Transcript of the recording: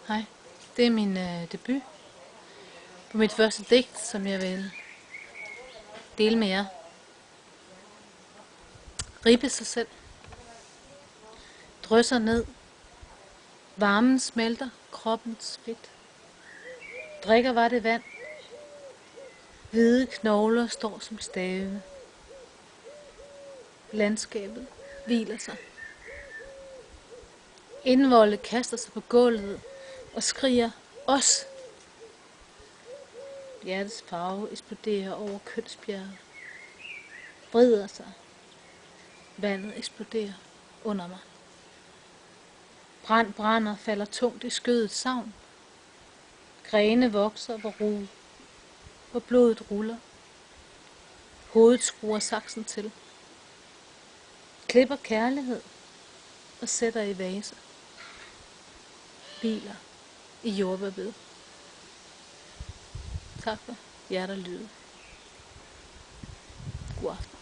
Hej, det er min debut på mit første digt, som jeg vil dele med jer. Ribbe sig selv. Drysser ned. Varmen smelter kroppens fedt. Drikker var det vand. Hvide knogler står som stave. Landskabet hviler sig. Indvolde kaster sig på gulvet og skriger os. Hjertets farve eksploderer over kønsbjerget. Vrider sig. Vandet eksploderer under mig. Brand brænder, falder tungt i skødet savn. Grene vokser, hvor blodet ruller. Hovedet skruer saksen til. Klipper kærlighed og sætter i vase. Hviler i jordbærbed. Tak for hjerterlydet. God aften.